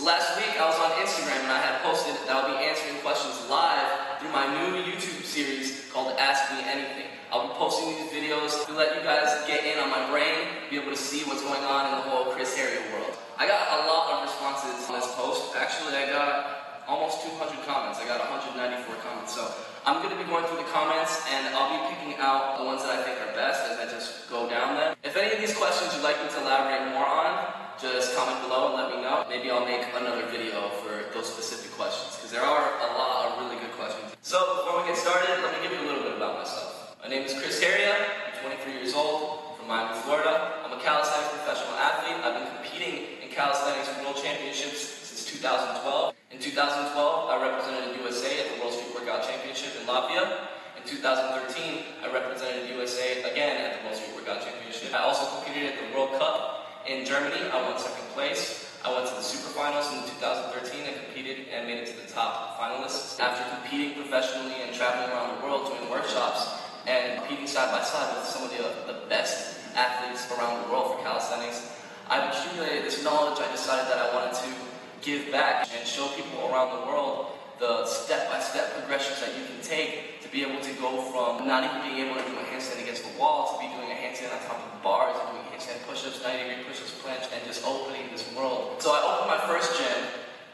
last week I was on Instagram and I had posted that I'll be answering questions live through my new YouTube series called Ask Me Anything. I'll be posting these videos to let you guys get in on my brain, be able to see what's going on in the whole Chris.Heria world. I got a lot of responses on this post. Actually, I got almost 200 comments. I got 194 comments. So I'm going to be going through the comments and I'll be picking out the ones that I think are best as I just go down them. If any of these questions you'd like me to elaborate more on, just comment below and let me know. Maybe I'll make another video for those specific questions, because there are a lot of really good questions. So before we get started, let me give you a little bit about myself. My name is Chris.Heria. I'm 23 years old, from Miami, Florida. I'm a calisthenics professional athlete. I've been competing in calisthenics world championships since 2012. In 2012, I represented USA at the World Street Workout Championship in Latvia. In 2013, I represented USA again at the World Street Workout Championship. I also competed at the World Cup in Germany. I won second place. I went to the super finals in 2013 and competed and made it to the top finalists. After competing professionally and traveling around the world doing workshops and competing side by side with some of the best athletes around the world for calisthenics, I've accumulated this knowledge. I decided that I wanted to give back and show people around the world the step-by-step progressions that you can take to be able to go from not even being able to do a handstand against the wall to be doing a handstand on top of bars and doing handstand push-ups, 90-degree push-ups, planche, and just opening this world. So I opened my first gym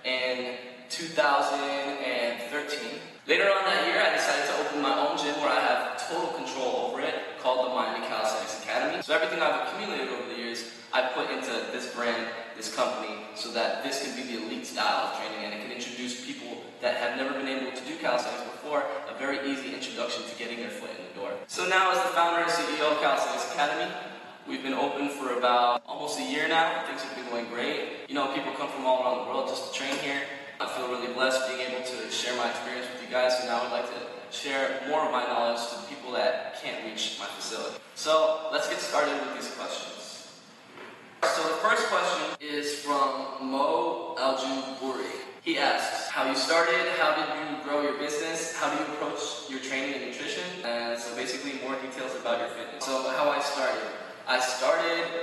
in 2013. Later on that year, I decided to open my own gym where I have total control over it, called the Miami Calisthenics Academy. So everything I've accumulated over the years, I put into this brand, this company, so that this can be the elite style of training and it can introduce people that have never been able to do calisthenics before a very easy introduction to getting their foot in the door. So now as the founder and CEO of Calisthenics Academy, we've been open for about almost a year now. Things have been going great. You know, people come from all around the world just to train here. I feel really blessed being able to share my experience with you guys, and now I'd like to share more of my knowledge to the people that can't reach my facility. So let's get started with these questions. So the first question is from Mo Aljuburi. He asks, how you started, how did you grow your business, how do you approach your training and nutrition, and so basically more details about your fitness. So how I started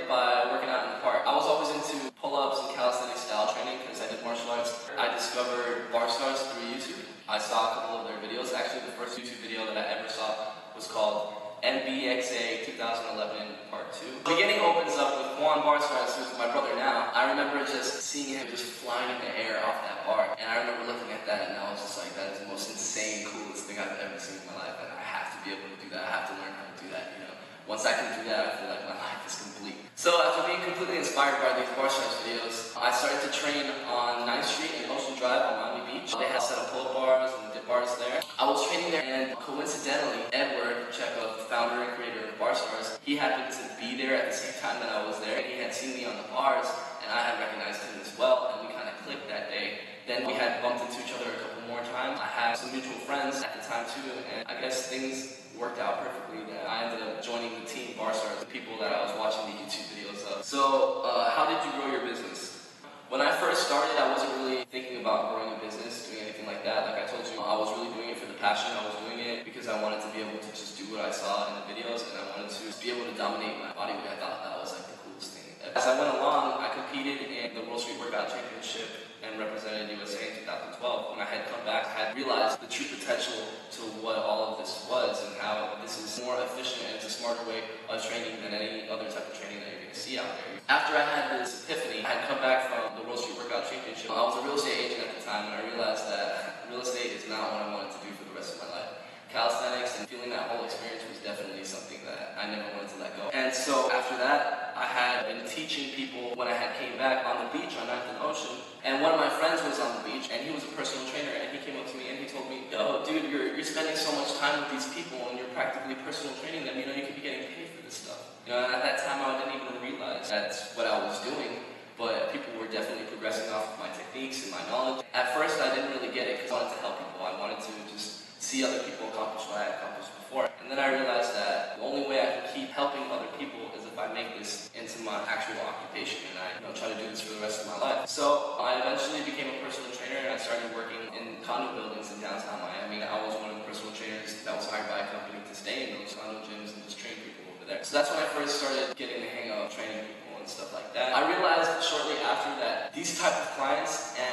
by working out in the park. I was always into pull-ups and calisthenics style training because I did martial arts. I discovered barstarzz through YouTube. I saw a couple of their videos. Actually, the first YouTube video that I ever saw was called NBXA 2011 Part 2. The beginning opens up with barstarzz, who's my brother now. I remember just seeing him just flying in the air off that bar. And I remember looking at that and I was just like, that is the most insane, coolest thing I've ever seen in my life. And I have to be able to do that. I have to learn how to do that, you know. Once I can do that, I feel like my life is complete. So after being completely inspired by these barstarzz videos, I started to train on 9th Street and Ocean Drive on Miami Beach. They had a set of pull-up bars and dip bars there. I was training there and coincidentally, Edward Chekhov, the founder and creator of barstarzz, he happened to be there at the same time that I was there. And he had seen me on the bars and I had recognized him as well, and we kind of clicked that day. Then we had bumped into each other a couple more times. I had some mutual friends at the time too, and I guess things worked out perfectly that I ended up joining the team barstarzz, the people that I was watching the YouTube videos of. So, how did you grow your business? When I first started, I wasn't really thinking about growing a business, doing anything like that. Like I told you, I was really doing it for the passion. I was doing it because I wanted to be able to just do what I saw in the videos, and I wanted to be able to dominate my body weight. I thought that was like the coolest thing. As I went along, I competed in the World Street Workout Championship and represented USA in 2012. When I had come back, I had realized the true potential to what all of this was and how this is more efficient and it's a smarter way of training than any other type of training that you're going to see out there. After I had this epiphany, I had come back from the World Street Workout Championship. I was a real estate agent at the time, and I realized that real estate is not what I wanted to do for the rest of my life. Calisthenics and feeling that whole experience was definitely something that I never wanted to let go. And so after that, I had been teaching people when I had came back on the beach on 9th and Ocean. And one of my friends was on the beach, and he was a personal trainer, and he came up to me and he told me, yo, dude, you're spending so much time with these people and you're practically personal training them, you know, you could be getting paid for this stuff. You know, and at that time I didn't even realize that's what I was doing, but people were definitely progressing off of my techniques and my knowledge. At first I didn't really get it because I wanted to help people. I wanted to just see other people accomplish what I had accomplished before. And then I realized that the only way I can keep helping other people is if I make this into my actual occupation, and I try to do this for the rest of my life. So I eventually became a personal trainer and I started working in condo buildings in downtown Miami. I was one of the personal trainers that was hired by a company to stay in those condo gyms and just train people over there. So that's when I first started getting the hang of training people and stuff like that. I realized shortly after that these type of clients and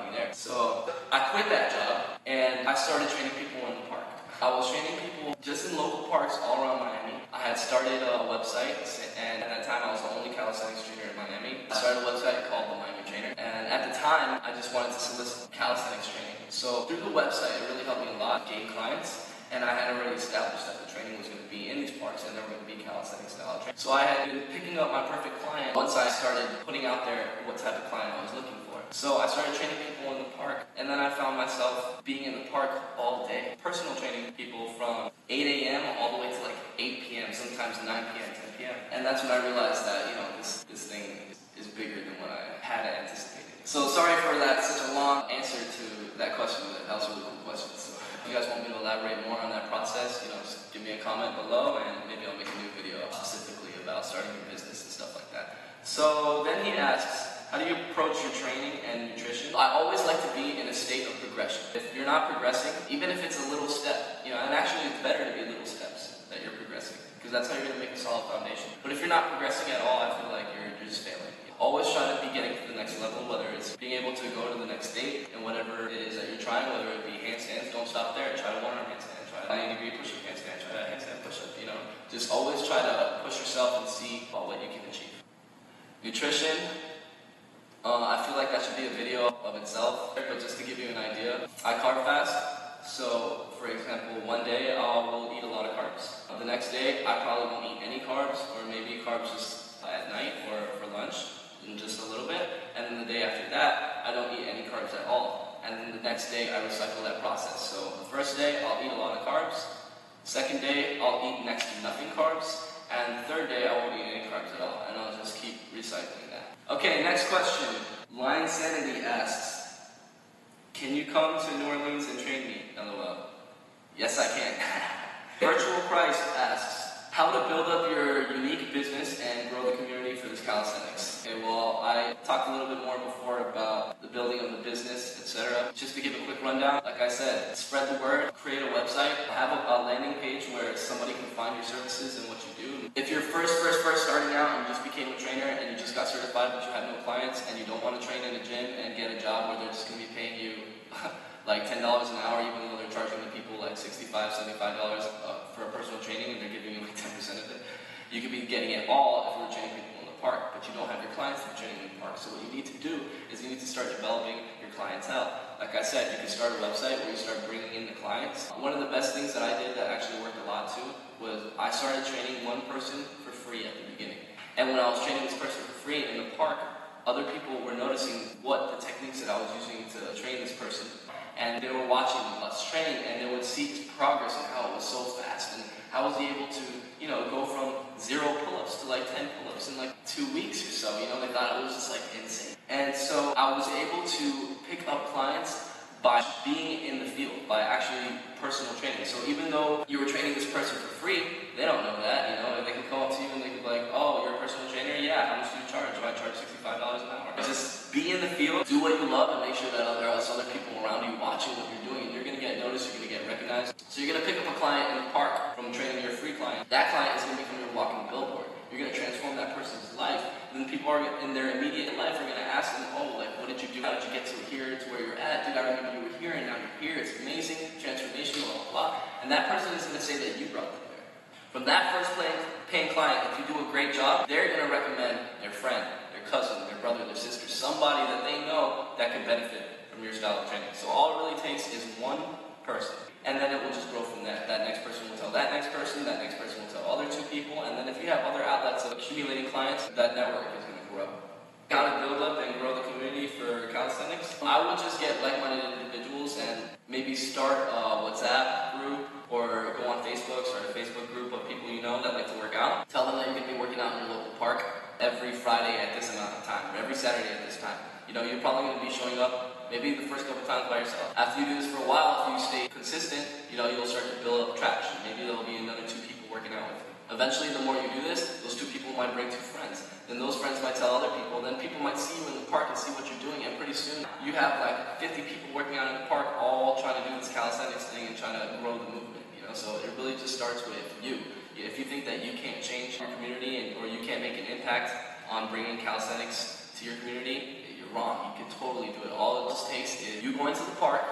money there. So I quit that job and I started training people in the park. I was training people just in local parks all around Miami. I had started a website, and at that time I was the only calisthenics trainer in Miami. I started a website called The Miami Trainer, and at the time I just wanted to solicit calisthenics training. So through the website, it really helped me a lot, gain clients, and I had already established that the training was going to be in these parks and there were going to be calisthenics style training. So I had been picking up my perfect client once I started putting out there what type of client I was looking for. So I started training people in the park, and then I found myself being in the park all day. Personal training people from 8 a.m. all the way to like 8 p.m., sometimes 9 p.m., 10 p.m. And that's when I realized that, this thing is bigger than what I had anticipated. So sorry for that, such a long answer to that question. That was a really cool question. So if you guys want me to elaborate more on that process, just give me a comment below, and maybe I'll make a new video specifically about starting your business and stuff like that. So then he asks, how do you approach your training and nutrition? I always like to be in a state of progression. If you're not progressing, even if it's a little step, and actually it's better to be little steps that you're progressing, because that's how you're going to make a solid foundation. But if you're not progressing at all, I feel like you're just failing. Always try to be getting to the next level, whether it's being able to go to the next state and whatever it is that you're trying, whether it be handstands, don't stop there. Try to one-arm handstand, try a 90-degree push-up handstand, try a handstand push-up, Just always try to push yourself and see what you can achieve. Nutrition. I feel like that should be a video of itself, but just to give you an idea, I carb fast. So, for example, one day I will eat a lot of carbs. The next day, I probably won't eat any carbs, or maybe carbs just at night or for lunch, and just a little bit. And then the day after that, I don't eat any carbs at all. And then the next day, I recycle that process. So the first day, I'll eat a lot of carbs. Second day, I'll eat next to nothing carbs. And the third day, I won't eat any carbs at all. And I'll just keep recycling that. Okay, next question. Lion Sanity asks, can you come to New Orleans and train me? LOL. Yes, I can. Virtual Christ asks, how to build up your unique business and grow the community for this calisthenics. Okay, well, I talked a little bit more before about the building of the business, etc. Just to give a quick rundown, like I said, spread the word, create a website, have a landing page where somebody can find your services and what you do. If you're first starting out and you just became a trainer and you just got certified but you have no clients and you don't want to train in a gym and get a job where they're just going to be paying you like $10 an hour, even though they're charging the people like $65, $75 for a personal training and they're giving you like 10% of it. You could be getting it all if you're training people in the park, but you don't have your clients that are training in the park. So what you need to do is you need to start developing your clientele. Like I said, you can start a website where you start bringing in the clients. One of the best things that I did that actually worked a lot too was I started training one person for free at the beginning. And when I was training this person for free in the park, other people were noticing what the techniques that I was using to train this person. And they were watching us train, and they would see progress and how it was so fast, and how was he able to, go from 0 pull-ups to like 10 pull-ups in like 2 weeks or so. They thought it was just like insane. And so I was able to pick up clients by being in the field, by actually personal training. So even though you were training this person for free, they don't know that, and they can come up to you and they can be like, oh, you're a personal trainer? Yeah, how much do you charge? I charge $65 an hour. Just be in the field, do what you love, and make sure that there are other people around you watching what you're doing, and you're going to get noticed, you're going to get recognized. So you're going to pick up a client in the park from training your free client. That client is going to become your walking billboard. You're going to transform that person's life. And then people are in their immediate life are going to ask them, oh, like, what did you do? How did you get to here, to where you're at? Dude, I remember you were here, and now you're here. It's amazing, transformation, blah, blah, blah. And that person is going to say that you brought them there. From that first paying client, if you do a great job, they're going to recommend their friend, their cousin, their brother, their sister, somebody that they know that can benefit from your style of training. So all it really takes is one person. And then it will just grow from there. That next person will tell that next person will tell other 2 people, and then if you have other outlets of accumulating clients, that network is going to grow. How to build up and grow the community for calisthenics? I would just get like-minded individuals and maybe start a WhatsApp group or go on Facebook, start a Facebook group of people you know that like to work out. Tell them that you're going to be working out in your local park every Friday at this amount of time, or every Saturday at this time. You're probably going to be showing up maybe the first couple times by yourself. After you do this for a while, if you stay consistent, you'll start to build up traction. Maybe there'll be another 2 people working out with you. Eventually, the more you do this, those 2 people might bring 2 friends. Then those friends might tell other people. Then people might see you in the park and see what you're doing. And pretty soon, you have like 50 people working out in the park, all trying to do this calisthenics thing and trying to grow the movement. So it really just starts with you. If you think that you can't change your community or you can't make an impact on bringing calisthenics to your community, you're wrong. You can totally do it. All it just takes is you going to the park,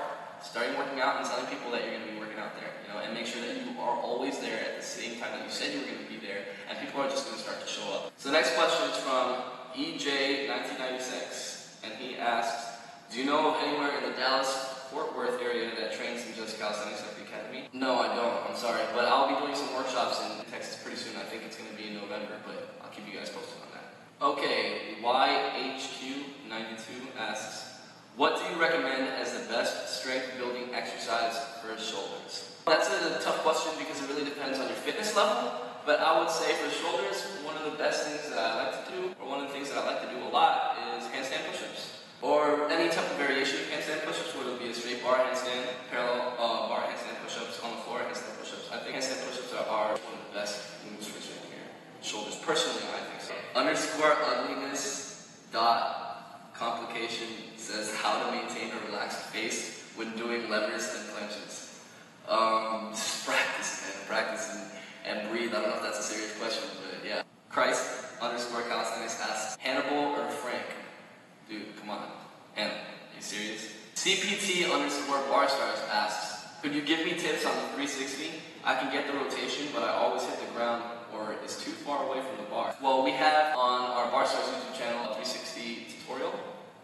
starting working out, and telling people that you're going to be working out there, you know, and make sure that you are always there at the same time that you said you were going to be there, and people are just going to start to show up. So the next question is from EJ1996, and he asks, do you know of anywhere in the Dallas-Fort Worth area that trains in just calisthenics at the academy? No, I don't. I'm sorry, but I'll be doing some workshops in Texas pretty soon. I think it's going to be in November, but I'll keep you guys posted on that. Okay, YHQ92 asks, what do you recommend as the best strength building exercise for shoulders? That's a tough question because it really depends on your fitness level, but I would say for shoulders, one of the best things that I like to do, or one of the things that I like to do a lot, is handstand push-ups. Or any type of variation of handstand push-ups, whether it be a straight bar handstand, parallel bar handstand push-ups, on the floor handstand push-ups. I think handstand push-ups are one of the best moves for strength here. Shoulders, personally, I think so. _ugliness.complication says how to maintain a relaxed face when doing levers and planches. Just practice, man. Practice and breathe. I don't know if that's a serious question, but yeah. Christ_calisthenics asks, Hannibal or Frank? Dude, come on. Hannah, are you serious? CPT_barstarzz asks, could you give me tips on the 360? I can get the rotation, but I always hit the ground or it's too far away from the bar. Well, we have on our barstarzz YouTube channel a 360 tutorial,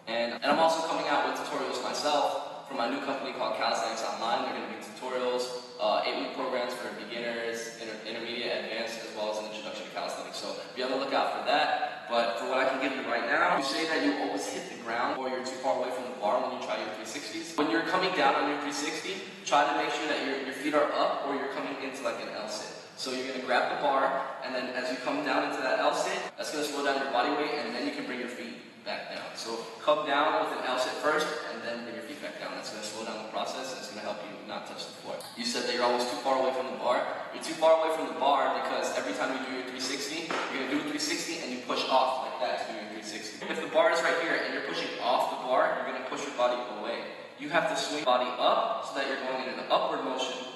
and I'm also coming out with tutorials myself from my new company called Calisthenics Online. They're going to be tutorials, 8-week programs for beginners, intermediate, advanced, as well as an introduction to calisthenics. So be on the lookout for that. But for what I can give you right now, you say that you always hit the ground or you're too far away from the bar when you try your 360s. When you're coming down on your 360, try to make sure that your feet are up or you're coming into like an L sit. So you're going to grab the bar, and then as you come down into that L sit, that's going to slow down your body weight, and then you can bring your feet back down. So come down with an L sit first, and then bring your feet back down. That's going to slow down the process, and it's going to help you not touch the floor. You said that you're always too far away from the bar. You're too far away from the bar because every time you do your 360, you're going to do a 360 and you push off like that to do your 360. If the bar is right here and you're pushing off the bar, you're going to push your body away. You have to swing your body up so that you're going in an upward motion.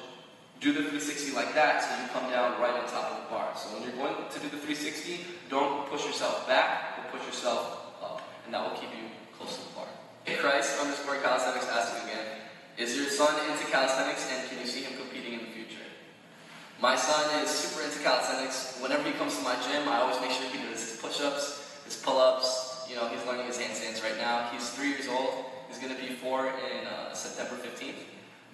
Do the 360 like that so you come down right on top of the bar. So when you're going to do the 360, don't push yourself back, but push yourself up. And that will keep you close to the bar. Hey, Christ_calisthenics asking again, is your son into calisthenics and can you see him competing in the future? My son is super into calisthenics. Whenever he comes to my gym, I always make sure he does his push-ups, his pull-ups. You know, he's learning his handstands right now. He's 3 years old. He's going to be 4 in September 15th.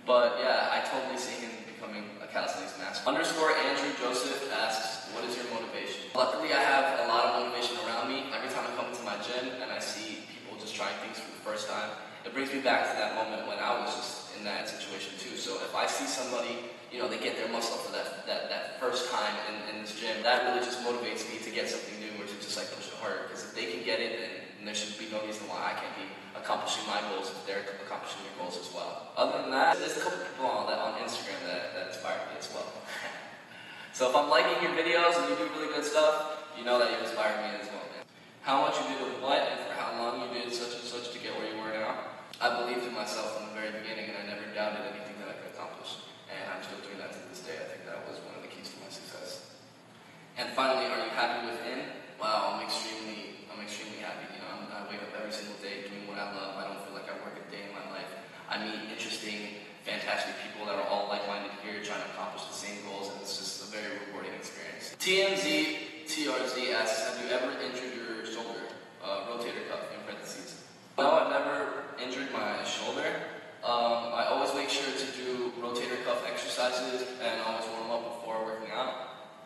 But yeah, I totally see him becoming a calisthenics master. _Andrew Joseph asks, what is your motivation? Luckily, I have a lot of motivation around me. Every time I come into my gym and I see people just trying things for the first time, it brings me back to that moment when I was just in that situation too. So if I see somebody, you know, they get their muscle up for that first time in this gym, that really just motivates me to get something new or to just like push it harder. Because if they can get it, then there should be no reason why I can't be accomplishing my goals if they're accomplishing their goals as well. Other than that, there's a couple people on Instagram that inspire me as well. So if I'm liking your videos and you do really good stuff, you know that you inspire me as well, man. How much you did of what and for how long you did such and such to get where you were now. I believed in myself from the very beginning and I never doubted anything that I could accomplish. And I'm still doing that to this day. I think that was one of the keys to my success. And finally, are you happy within? Wow, I'm extremely happy. You know, I wake up every single day doing what I love. I don't feel like I work a day in my life. I meet interesting, fantastic people that are all like-minded here trying to accomplish the same goals, and it's just a very rewarding experience. TMZ asks, have you ever injured your shoulder? Rotator cuff in parentheses. No, I've never injured my shoulder. I always make sure to do rotator cuff exercises and always warm up before working out.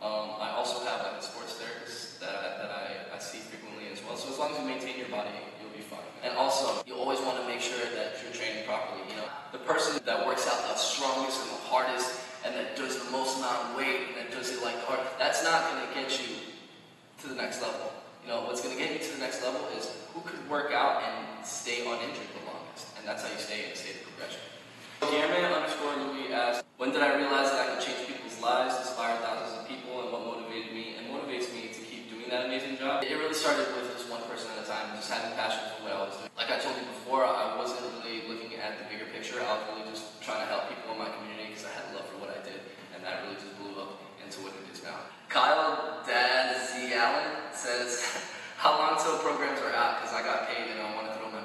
I also have like a sports therapist that I see frequently as well. So as long as you maintain your body, you'll be fine. And also, you always want to make sure that you're training properly. You know, the person that works out the strongest and the hardest and that does the most amount of weight and that does it like hard, that's not going to get you to the next level. You know, what's going to get you to the next level is who could work out and stay uninjured the longest. And that's how you stay in a state of progression. Louis asks, when did I realize that I could change people's lives, inspire thousands of people, and what motivated me and motivates me to keep doing that amazing job? It really started with just one person at a time, just having passion for what I was doing. Like I told you before, I wasn't really looking at the bigger picture. I was really just trying to help people in my community because I had love for what I did, and that really just blew up into what it is now. Kyle Dazzy Allen says, how long till programs are out? Because I got paid and I want to throw my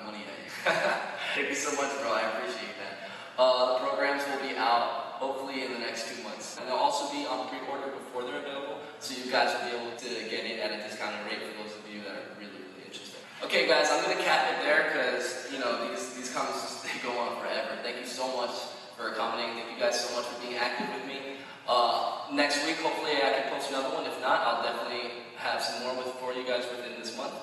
Thank you so much, bro. I appreciate that. The programs will be out hopefully in the next 2 months. And they'll also be on pre-order before they're available, so you guys will be able to get it at a discounted rate for those of you that are really, really interested. Okay, guys, I'm going to cap it there because, you know, these comments, they go on forever. Thank you so much for accommodating. Thank you guys so much for being active with me. Next week, hopefully I can post another one. If not, I'll definitely have some more for you guys within this month.